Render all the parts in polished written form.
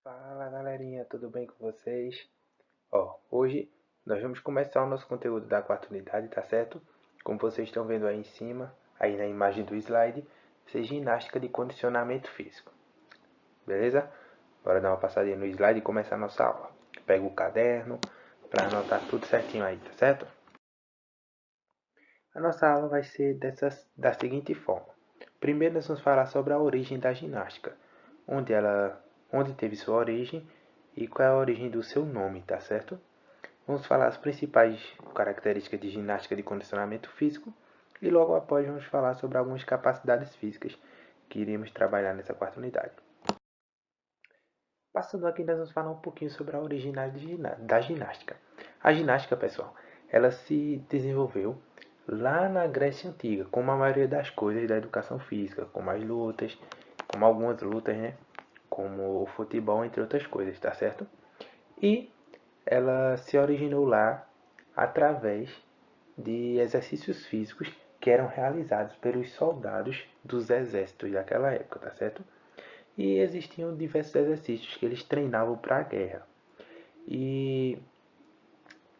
Fala galerinha, tudo bem com vocês? Hoje nós vamos começar o nosso conteúdo da quarta unidade, tá certo? Como vocês estão vendo aí em cima, aí na imagem do slide, isso é ginástica de condicionamento físico, beleza? Bora dar uma passadinha no slide e começar a nossa aula. Pega o caderno para anotar tudo certinho aí, tá certo? A nossa aula vai ser da seguinte forma. Primeiro nós vamos falar sobre a origem da ginástica, onde teve sua origem e qual é a origem do seu nome, tá certo? Vamos falar as principais características de ginástica de condicionamento físico e logo após vamos falar sobre algumas capacidades físicas que iremos trabalhar nessa quarta unidade. Passando aqui, nós vamos falar um pouquinho sobre a origem da ginástica. A ginástica, pessoal, ela se desenvolveu lá na Grécia Antiga, como a maioria das coisas da educação física, como as lutas, como algumas lutas, né? Como o futebol, entre outras coisas, tá certo? E ela se originou lá através de exercícios físicos que eram realizados pelos soldados dos exércitos daquela época, tá certo? E existiam diversos exercícios que eles treinavam para a guerra. E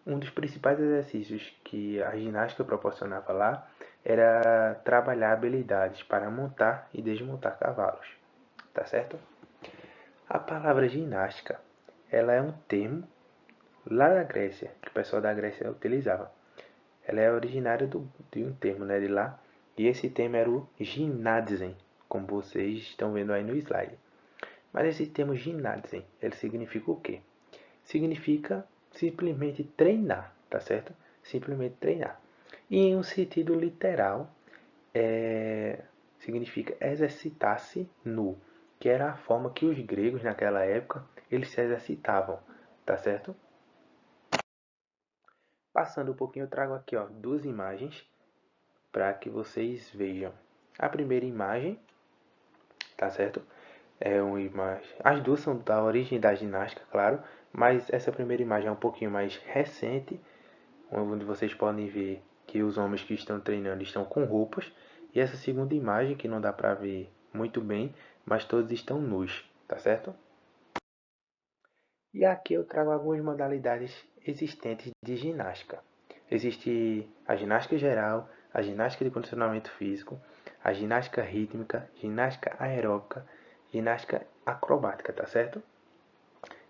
um dos principais exercícios que a ginástica proporcionava lá era trabalhar habilidades para montar e desmontar cavalos, tá certo? A palavra ginástica, ela é um termo lá da Grécia, que o pessoal da Grécia utilizava. Ela é originária de um termo, né, de lá, e esse termo era o gymnasium, como vocês estão vendo aí no slide. Mas esse termo gymnasium, ele significa o quê? Significa simplesmente treinar, tá certo? Simplesmente treinar. E em um sentido literal, significa exercitar-se nu, que era a forma que os gregos naquela época eles se exercitavam, tá certo? Passando um pouquinho, eu trago aqui duas imagens para que vocês vejam. A primeira imagem, tá certo? É uma imagem. As duas são da origem da ginástica, claro, mas essa primeira imagem é um pouquinho mais recente, onde vocês podem ver que os homens que estão treinando estão com roupas, e essa segunda imagem que não dá para ver muito bem, mas todos estão nus, tá certo? E aqui eu trago algumas modalidades existentes de ginástica. Existe a ginástica geral, a ginástica de condicionamento físico, a ginástica rítmica, ginástica aeróbica, ginástica acrobática, tá certo?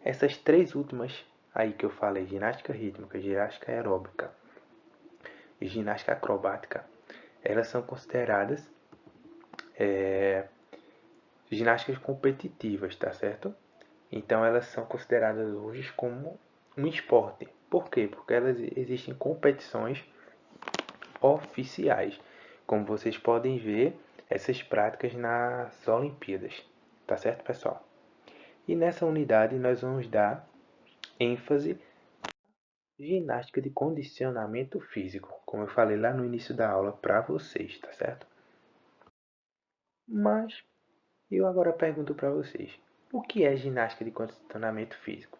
Essas três últimas aí que eu falei, ginástica rítmica, ginástica aeróbica e ginástica acrobática, elas são consideradas ginásticas competitivas, tá certo? Então elas são consideradas hoje como um esporte. Por quê? Porque elas existem competições oficiais. Como vocês podem ver, essas práticas nas Olimpíadas. Tá certo, pessoal? E nessa unidade nós vamos dar ênfase à ginástica de condicionamento físico, como eu falei lá no início da aula para vocês, tá certo? Mas eu agora pergunto para vocês, o que é ginástica de condicionamento físico?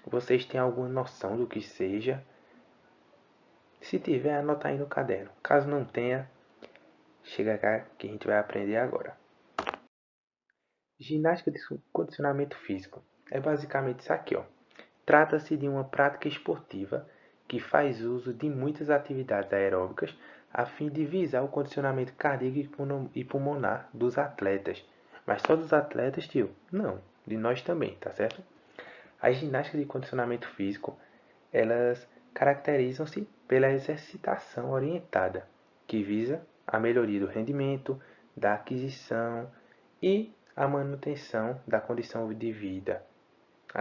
Vocês têm alguma noção do que seja? Se tiver, anota aí no caderno. Caso não tenha, chega cá que a gente vai aprender agora. Ginástica de condicionamento físico é basicamente isso aqui, ó. Trata-se de uma prática esportiva que faz uso de muitas atividades aeróbicas a fim de visar o condicionamento cardíaco e pulmonar dos atletas. Mas só dos atletas, tio? Não, de nós também, tá certo? As ginásticas de condicionamento físico, elas caracterizam-se pela exercitação orientada, que visa a melhoria do rendimento, da aquisição e a manutenção da condição de vida,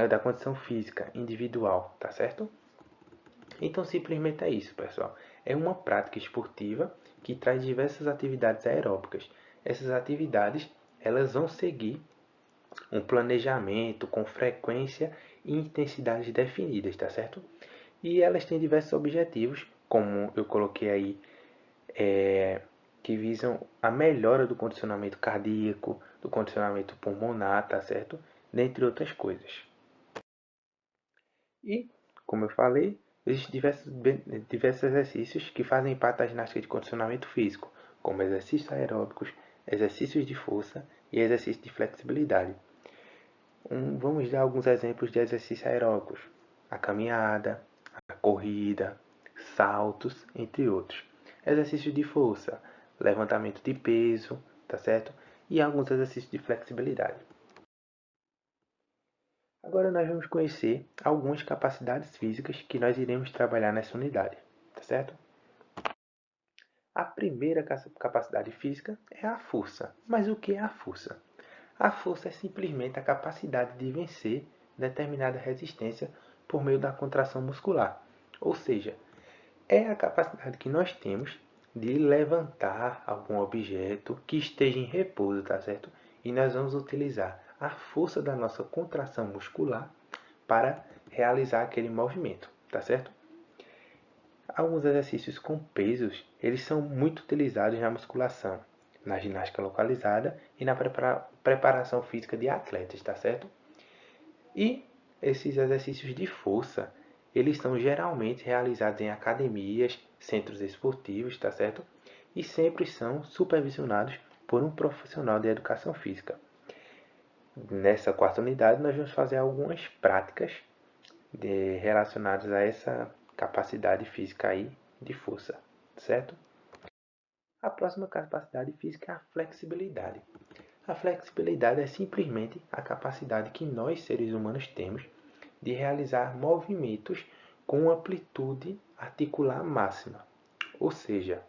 da condição física individual, tá certo? Então simplesmente é isso, pessoal. É uma prática esportiva que traz diversas atividades aeróbicas. Essas atividades, elas vão seguir um planejamento com frequência e intensidades definidas, tá certo? E elas têm diversos objetivos, como eu coloquei aí, que visam a melhora do condicionamento cardíaco, do condicionamento pulmonar, tá certo? Dentre outras coisas. E, como eu falei, existem diversos exercícios que fazem parte da ginástica de condicionamento físico, como exercícios aeróbicos, exercícios de força e exercícios de flexibilidade. Vamos dar alguns exemplos de exercícios aeróbicos: a caminhada, a corrida, saltos, entre outros. Exercícios de força, levantamento de peso, tá certo? E alguns exercícios de flexibilidade. Agora nós vamos conhecer algumas capacidades físicas que nós iremos trabalhar nessa unidade, tá certo? A primeira capacidade física é a força. Mas o que é a força? A força é simplesmente a capacidade de vencer determinada resistência por meio da contração muscular. Ou seja, é a capacidade que nós temos de levantar algum objeto que esteja em repouso, tá certo? E nós vamos utilizar a força da nossa contração muscular para realizar aquele movimento, tá certo? Alguns exercícios com pesos, eles são muito utilizados na musculação, na ginástica localizada e na preparação física de atletas, tá certo? E esses exercícios de força, eles são geralmente realizados em academias, centros esportivos, tá certo? E sempre são supervisionados por um profissional de educação física. Nessa quarta unidade, nós vamos fazer algumas práticas relacionadas a essa capacidade física aí de força, certo? A próxima capacidade física é a flexibilidade. A flexibilidade é simplesmente a capacidade que nós, seres humanos, temos de realizar movimentos com amplitude articular máxima. Ou seja,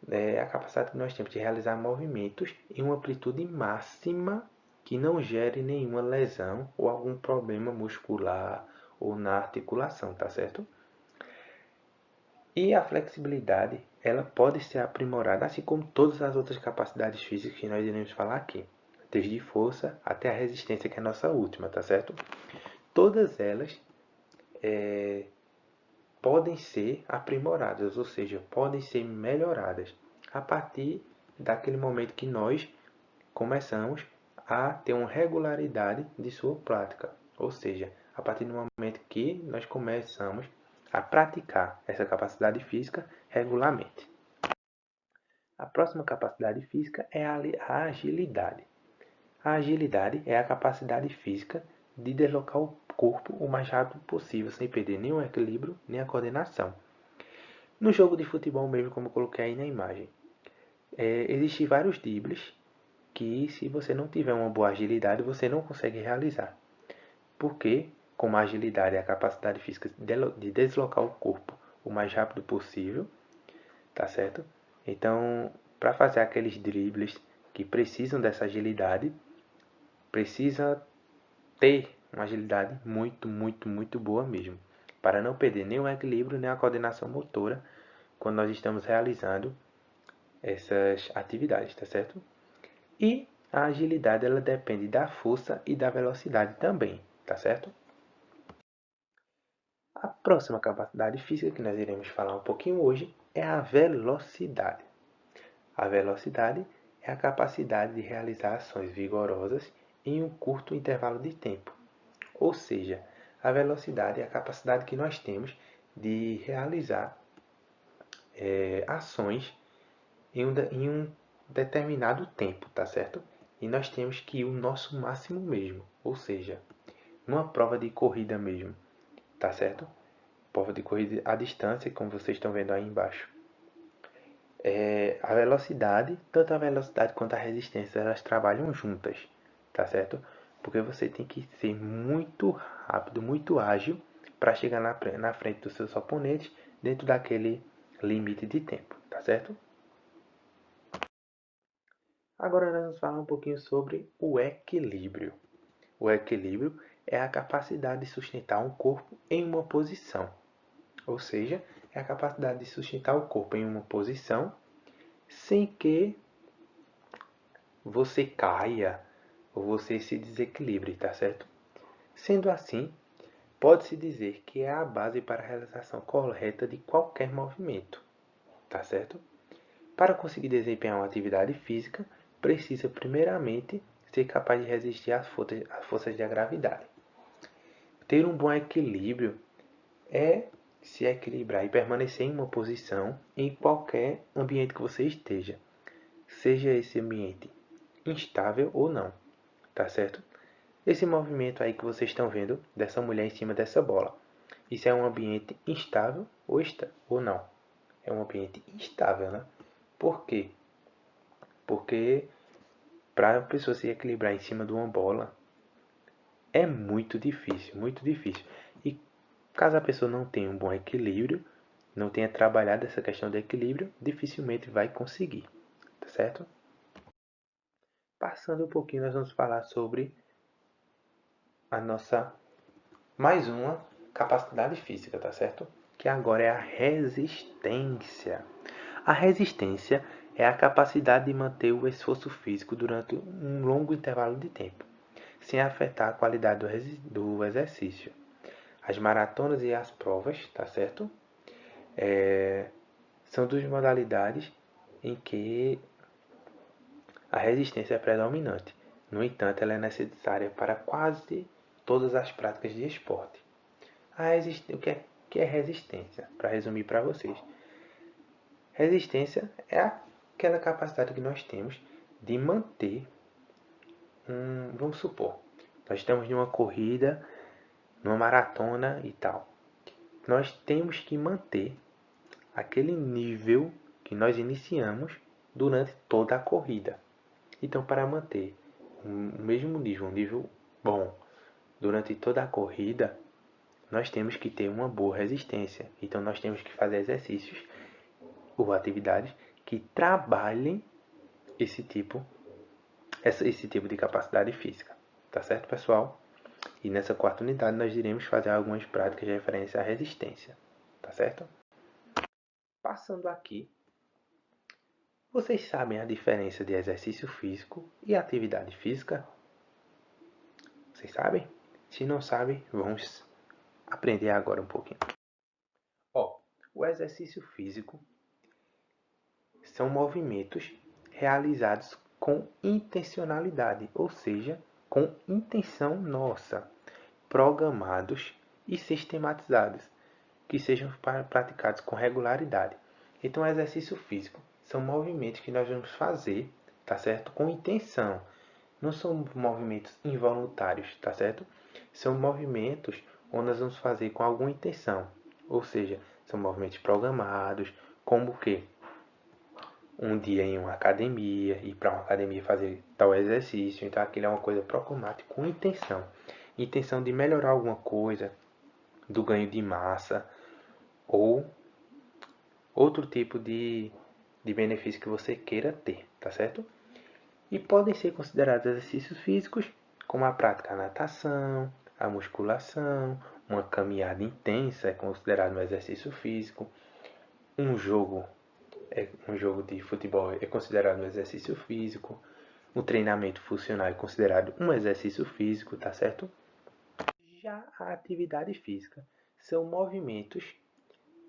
é a capacidade que nós temos de realizar movimentos em uma amplitude máxima que não gere nenhuma lesão ou algum problema muscular ou na articulação, tá certo? E a flexibilidade, ela pode ser aprimorada, assim como todas as outras capacidades físicas que nós iremos falar aqui, desde força até a resistência, que é a nossa última, tá certo? Todas elas podem ser aprimoradas, ou seja, podem ser melhoradas a partir daquele momento que nós começamos a ter uma regularidade de sua prática, ou seja, a partir do momento que nós começamos a praticar essa capacidade física regularmente. A próxima capacidade física é a agilidade. A agilidade é a capacidade física de deslocar o corpo o mais rápido possível, sem perder nem o equilíbrio nem a coordenação. No jogo de futebol mesmo, como eu coloquei aí na imagem, existem vários dribles que, se você não tiver uma boa agilidade, você não consegue realizar. Porque, como a agilidade é a capacidade física de deslocar o corpo o mais rápido possível, tá certo? Então, para fazer aqueles dribles que precisam dessa agilidade, precisa ter uma agilidade muito boa mesmo, para não perder nem o equilíbrio nem a coordenação motora quando nós estamos realizando essas atividades, tá certo? E a agilidade, ela depende da força e da velocidade também, tá certo? A próxima capacidade física que nós iremos falar um pouquinho hoje é a velocidade. A velocidade é a capacidade de realizar ações vigorosas em um curto intervalo de tempo. Ou seja, a velocidade é a capacidade que nós temos de realizar ações em um determinado tempo, tá certo? E nós temos que ir o nosso máximo mesmo, ou seja, numa prova de corrida mesmo, tá certo? Prova de corrida à distância, como vocês estão vendo aí embaixo. A velocidade, tanto a velocidade quanto a resistência, elas trabalham juntas, tá certo? Porque você tem que ser muito rápido, muito ágil para chegar na frente dos seus oponentes dentro daquele limite de tempo, tá certo? Agora nós vamos falar um pouquinho sobre o equilíbrio. O equilíbrio é a capacidade de sustentar um corpo em uma posição, ou seja, é a capacidade de sustentar o corpo em uma posição sem que você caia ou você se desequilibre, tá certo? Sendo assim, pode-se dizer que é a base para a realização correta de qualquer movimento, tá certo? Para conseguir desempenhar uma atividade física, precisa primeiramente ser capaz de resistir às forças da gravidade. Ter um bom equilíbrio é se equilibrar e permanecer em uma posição em qualquer ambiente que você esteja, seja esse ambiente instável ou não, tá certo? Esse movimento aí que vocês estão vendo, dessa mulher em cima dessa bola, isso é um ambiente instável ou não? É um ambiente instável, né? Por quê? Porque para a pessoa se equilibrar em cima de uma bola é muito difícil, muito difícil. E caso a pessoa não tenha um bom equilíbrio, não tenha trabalhado essa questão do equilíbrio, dificilmente vai conseguir, tá certo? Passando um pouquinho, nós vamos falar sobre a nossa mais uma capacidade física, tá certo? Que agora é a resistência. A resistência é a capacidade de manter o esforço físico durante um longo intervalo de tempo, sem afetar a qualidade do exercício. As maratonas e as provas, tá certo? São duas modalidades em que a resistência é predominante. No entanto, ela é necessária para quase todas as práticas de esporte. O que é resistência? Para resumir para vocês. Resistência é aquela capacidade que nós temos de manter vamos supor, nós estamos numa corrida, numa maratona e tal. Nós temos que manter aquele nível que nós iniciamos durante toda a corrida. Então, para manter o mesmo nível, um nível bom, durante toda a corrida, nós temos que ter uma boa resistência. Então, nós temos que fazer exercícios ou atividades que trabalhem esse tipo de capacidade física. Tá certo, pessoal? E nessa quarta unidade nós iremos fazer algumas práticas de referência à resistência. Tá certo? Passando aqui, vocês sabem a diferença de exercício físico e atividade física? Vocês sabem? Se não sabem, vamos aprender agora um pouquinho. Ó, o exercício físico são movimentos realizados com intencionalidade, ou seja, com intenção nossa, programados e sistematizados, que sejam praticados com regularidade. Então, o exercício físico são movimentos que nós vamos fazer, tá certo? Com intenção. Não são movimentos involuntários, tá certo? São movimentos onde nós vamos fazer com alguma intenção. Ou seja, são movimentos programados, como o quê? Um dia em uma academia, ir para uma academia fazer tal exercício. Então aquilo é uma coisa programática com intenção. Intenção de melhorar alguma coisa, do ganho de massa ou outro tipo de benefício que você queira ter, tá certo? E podem ser considerados exercícios físicos como a prática da natação, a musculação, uma caminhada intensa é considerado um exercício físico, um jogo de futebol é considerado um exercício físico, um treinamento funcional é considerado um exercício físico, tá certo? Já a atividade física são movimentos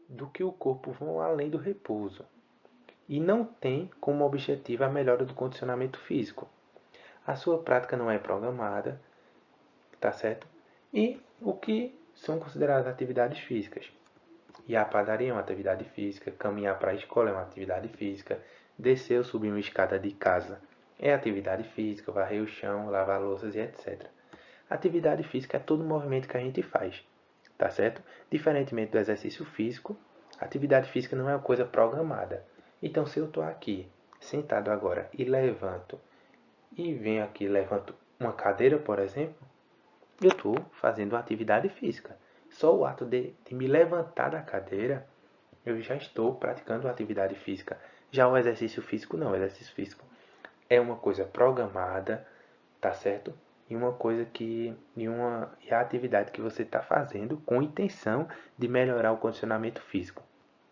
do que o corpo vão além do repouso e não tem como objetivo a melhora do condicionamento físico. A sua prática não é programada, tá certo? E o que são consideradas atividades físicas? Ir à padaria é uma atividade física, caminhar para a escola é uma atividade física, descer ou subir uma escada de casa é atividade física, varrer o chão, lavar louças e etc. Atividade física é todo movimento que a gente faz, tá certo? Diferentemente do exercício físico, atividade física não é uma coisa programada. Então, se eu estou aqui, sentado agora, e levanto, e venho aqui e levanto uma cadeira, por exemplo, eu estou fazendo uma atividade física. Só o ato de me levantar da cadeira, eu já estou praticando uma atividade física. Já o exercício físico, não. O exercício físico é uma coisa programada, tá certo? E a atividade que você está fazendo com intenção de melhorar o condicionamento físico,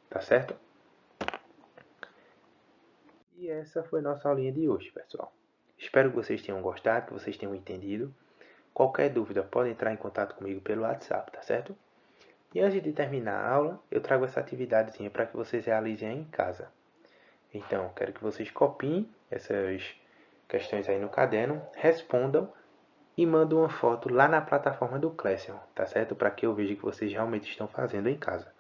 tá certo? E essa foi nossa aulinha de hoje, pessoal. Espero que vocês tenham gostado, que vocês tenham entendido. Qualquer dúvida, pode entrar em contato comigo pelo WhatsApp, tá certo? E antes de terminar a aula, eu trago essa atividadezinha para que vocês realizem aí em casa. Então, quero que vocês copiem essas questões aí no caderno, respondam e mandem uma foto lá na plataforma do Classroom, tá certo? Para que eu veja que vocês realmente estão fazendo em casa.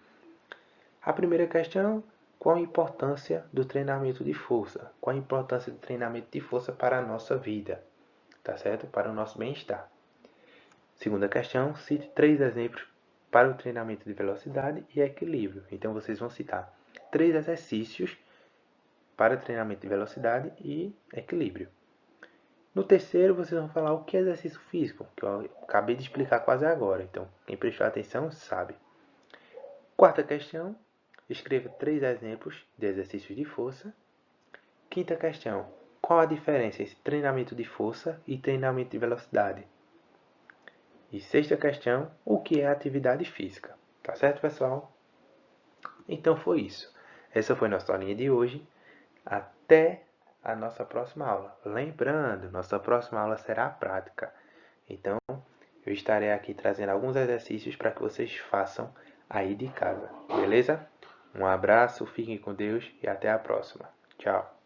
A primeira questão, qual a importância do treinamento de força? Qual a importância do treinamento de força para a nossa vida? Tá certo? Para o nosso bem-estar. Segunda questão, cite 3 exemplos para o treinamento de velocidade e equilíbrio. Então, vocês vão citar 3 exercícios para treinamento de velocidade e equilíbrio. No terceiro, vocês vão falar o que é exercício físico, que eu acabei de explicar quase agora. Então, quem prestou atenção sabe. Quarta questão, escreva 3 exemplos de exercícios de força. Quinta questão, qual a diferença entre treinamento de força e treinamento de velocidade? E sexta questão, o que é atividade física? Tá certo, pessoal? Então foi isso. Essa foi nossa aulinha de hoje. Até a nossa próxima aula. Lembrando, nossa próxima aula será a prática. Então, eu estarei aqui trazendo alguns exercícios para que vocês façam aí de casa. Beleza? Um abraço, fiquem com Deus e até a próxima. Tchau.